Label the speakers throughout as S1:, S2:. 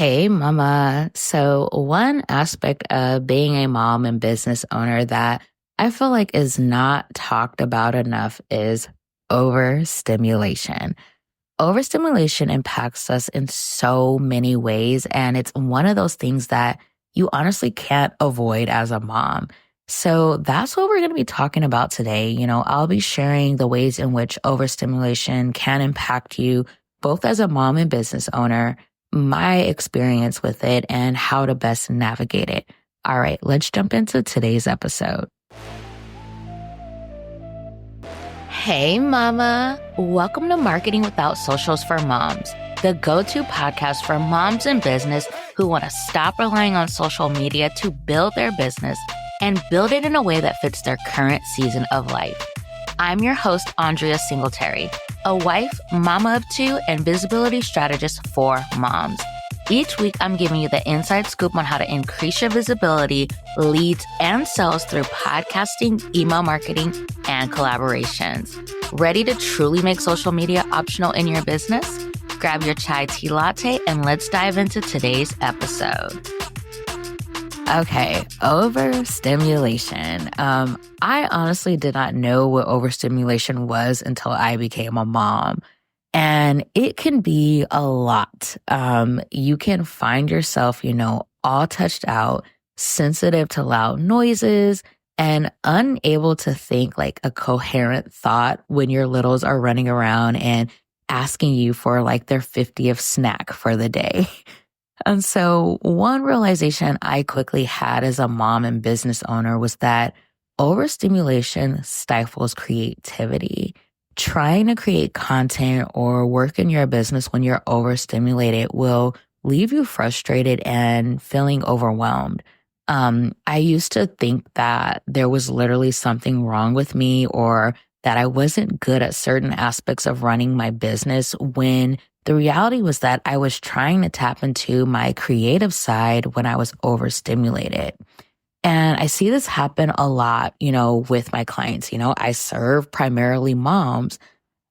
S1: Hey, mama. So, one aspect of being a mom and business owner that I feel like is not talked about enough is overstimulation. Overstimulation impacts us in so many ways, and it's one of those things that you honestly can't avoid as a mom. So, that's what we're going to be talking about today. I'll be sharing the ways in which overstimulation can impact you, both as a mom and business owner, my experience with it, and how to best navigate it. All right, let's jump into today's episode. Hey, mama. Welcome to Marketing Without Socials for Moms, the go-to podcast for moms in business who want to stop relying on social media to build their business and build it in a way that fits their current season of life. I'm your host, Andria, a wife, mama of two, and visibility strategist for moms. Each week, I'm giving you the inside scoop on how to increase your visibility, leads, and sales through podcasting, email marketing, and collaborations. Ready to truly make social media optional in your business? Grab your chai tea latte and let's dive into today's episode. Okay, overstimulation. I honestly did not know what overstimulation was until I became a mom. And it can be a lot. You can find yourself, all touched out, sensitive to loud noises, and unable to think like a coherent thought when your littles are running around and asking you for like their 50th snack for the day. And so one realization I quickly had as a mom and business owner was that overstimulation stifles creativity. Trying to create content or work in your business when you're overstimulated will leave you frustrated and feeling overwhelmed. I used to think that there was literally something wrong with me or that I wasn't good at certain aspects of running my business when the reality was that I was trying to tap into my creative side when I was overstimulated. And I see this happen a lot, with my clients. I serve primarily moms.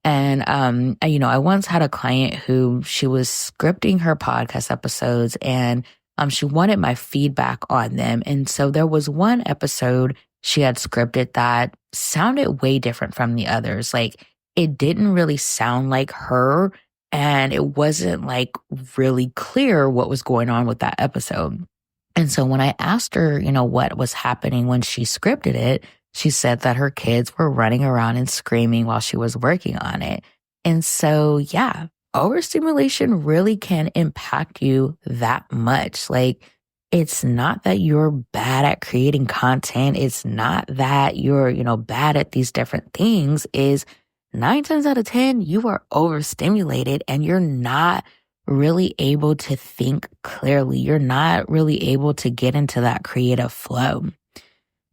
S1: And, I once had a client who she was scripting her podcast episodes and she wanted my feedback on them. And so there was one episode she had scripted that sounded way different from the others. Like it didn't really sound like her. And it wasn't like really clear what was going on with that episode. And so when I asked her, what was happening when she scripted it, she said that her kids were running around and screaming while she was working on it. And so, yeah, overstimulation really can impact you that much. Like, it's not that you're bad at creating content. It's not that you're, bad at these different things. Is 9 times out of 10, you are overstimulated and you're not really able to think clearly. You're not really able to get into that creative flow.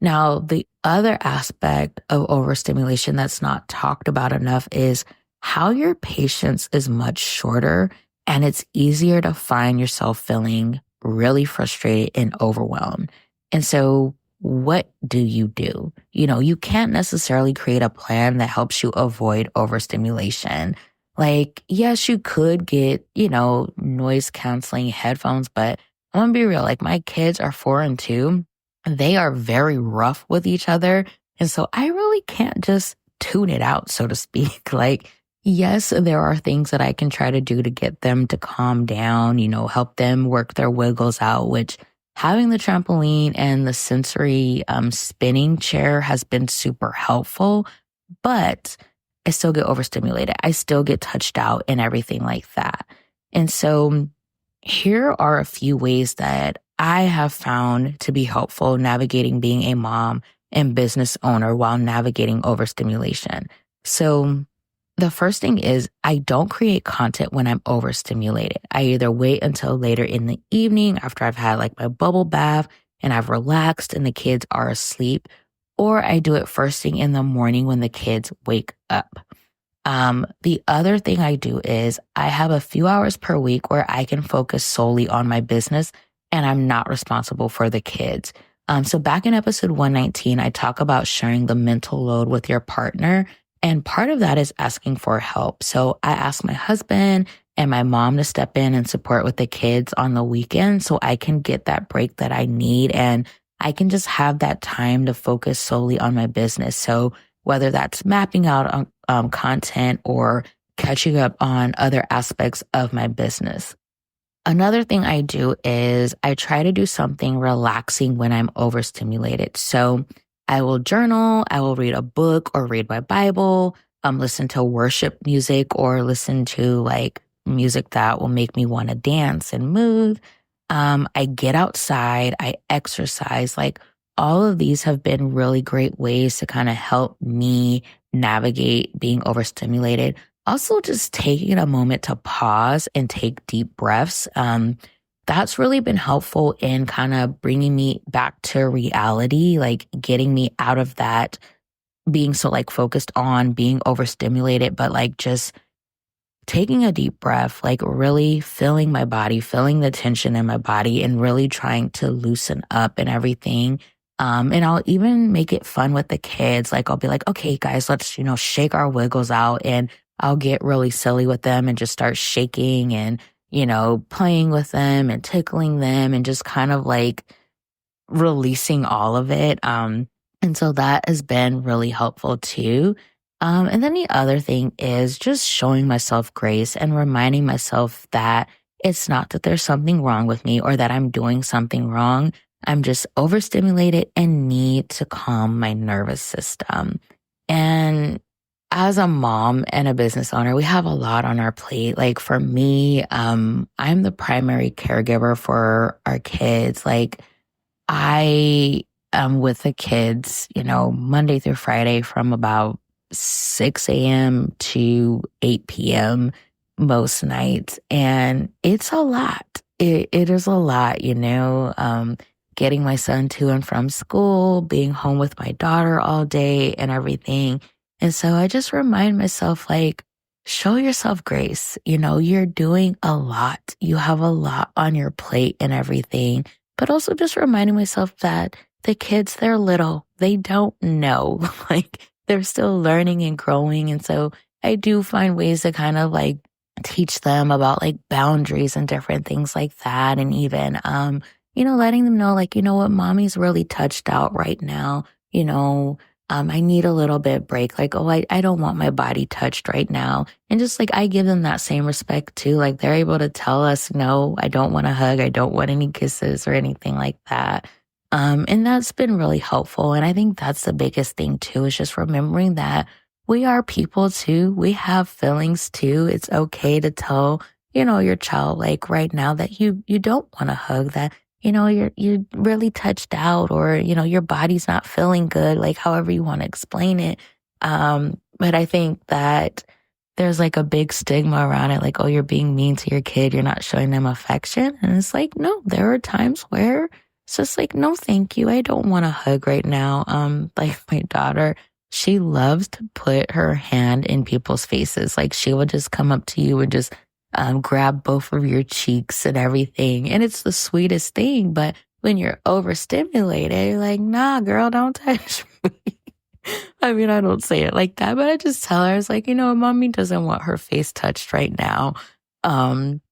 S1: Now, the other aspect of overstimulation that's not talked about enough is how your patience is much shorter and it's easier to find yourself feeling really frustrated and overwhelmed. And so what do? You can't necessarily create a plan that helps you avoid overstimulation. Like, yes, you could get, noise canceling headphones, but I'm gonna be real. Like my kids are 4 and 2. They are very rough with each other. And so I really can't just tune it out, so to speak. Like, yes, there are things that I can try to do to get them to calm down, help them work their wiggles out, which having the trampoline and the sensory spinning chair has been super helpful, but I still get overstimulated. I still get touched out and everything like that. And so here are a few ways that I have found to be helpful navigating being a mom and business owner while navigating overstimulation. So the first thing is I don't create content when I'm overstimulated. I either wait until later in the evening after I've had like my bubble bath and I've relaxed and the kids are asleep, or I do it first thing in the morning when the kids wake up. The other thing I do is I have a few hours per week where I can focus solely on my business and I'm not responsible for the kids. So back in episode 119, I talk about sharing the mental load with your partner. And part of that is asking for help. So I asked my husband and my mom to step in and support with the kids on the weekend so I can get that break that I need and I can just have that time to focus solely on my business. So whether that's mapping out content or catching up on other aspects of my business. Another thing I do is I try to do something relaxing when I'm overstimulated. So I will journal, I will read a book or read my Bible, listen to worship music or listen to like music that will make me want to dance and move. I get outside, I exercise. Like all of these have been really great ways to kind of help me navigate being overstimulated. Also, just taking a moment to pause and take deep breaths. That's really been helpful in kind of bringing me back to reality, like getting me out of that being so like focused on being overstimulated, but like just taking a deep breath, like really feeling my body, feeling the tension in my body and really trying to loosen up and everything. And I'll even make it fun with the kids. Like I'll be like, okay, guys, let's, shake our wiggles out and I'll get really silly with them and just start shaking and, playing with them and tickling them and just kind of like releasing all of it. And so that has been really helpful too. And then the other thing is just showing myself grace and reminding myself that it's not that there's something wrong with me or that I'm doing something wrong. I'm just overstimulated and need to calm my nervous system. And as a mom and a business owner, we have a lot on our plate. Like for me, I'm the primary caregiver for our kids. Like I am with the kids, Monday through Friday from about 6 a.m. to 8 p.m. most nights. And it's a lot. It is a lot, getting my son to and from school, being home with my daughter all day and everything. And so I just remind myself, like, show yourself grace. You're doing a lot. You have a lot on your plate and everything. But also just reminding myself that the kids, they're little. They don't know. Like, they're still learning and growing. And so I do find ways to kind of like teach them about like boundaries and different things like that. And even, letting them know, like, what, mommy's really touched out right now. I need a little bit break. Like, oh, I don't want my body touched right now. And just like, I give them that same respect too. Like they're able to tell us, no, I don't want a hug. I don't want any kisses or anything like that. And that's been really helpful. And I think that's the biggest thing too, is just remembering that we are people too. We have feelings too. It's okay to tell, your child, like right now that you don't want a hug, that you're really touched out or, your body's not feeling good, like however you want to explain it. But I think that there's like a big stigma around it, like, oh, you're being mean to your kid, you're not showing them affection. And it's like, no, there are times where it's just like, no, thank you. I don't want a hug right now. Like my daughter, she loves to put her hand in people's faces. Like she would just come up to you and just grab both of your cheeks and everything. And it's the sweetest thing. But when you're overstimulated, you're like, nah, girl, don't touch me. I mean, I don't say it like that, but I just tell her, it's like, mommy doesn't want her face touched right now. And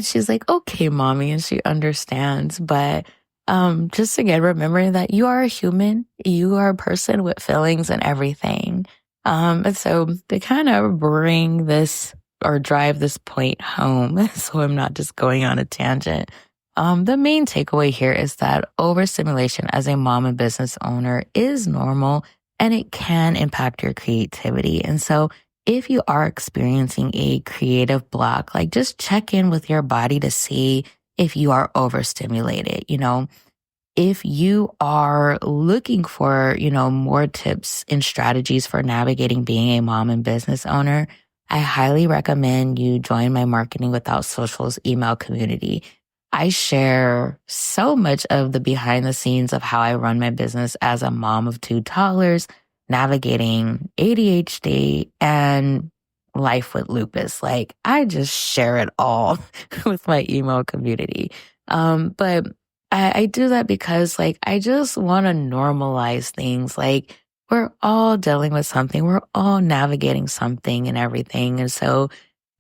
S1: she's like, okay, mommy. And she understands. But just again, remembering that you are a human, you are a person with feelings and everything. And so to kind of bring this or drive this point home, so I'm not just going on a tangent. The main takeaway here is that overstimulation as a mom and business owner is normal and it can impact your creativity. And so if you are experiencing a creative block, like just check in with your body to see if you are overstimulated. If you are looking for, more tips and strategies for navigating being a mom and business owner, I highly recommend you join my Marketing Without Socials email community. I share so much of the behind the scenes of how I run my business as a mom of 2 toddlers, navigating ADHD and life with lupus. Like I just share it all with my email community. But I do that because like, I just want to normalize things. Like we're all dealing with something. We're all navigating something and everything. And so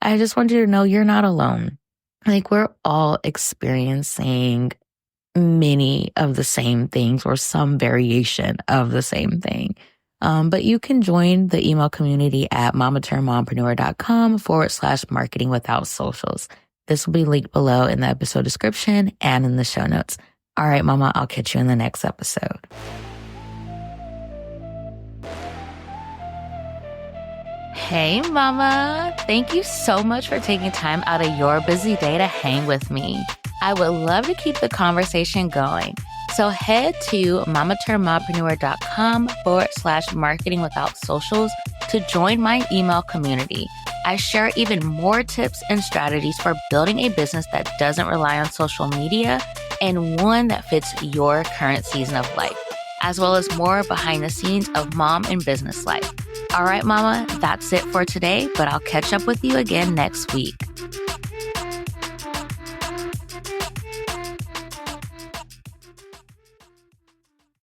S1: I just want you to know you're not alone. Like, we're all experiencing many of the same things or some variation of the same thing. But you can join the email community at mamaturnedmompreneur.com/marketing without socials. This will be linked below in the episode description and in the show notes. All right, Mama, I'll catch you in the next episode. Hey, Mama. Thank you so much for taking time out of your busy day to hang with me. I would love to keep the conversation going. So head to mamaturnedmompreneur.com/marketing without socials to join my email community. I share even more tips and strategies for building a business that doesn't rely on social media and one that fits your current season of life, as well as more behind the scenes of mom and business life. All right, Mama, that's it for today, but I'll catch up with you again next week.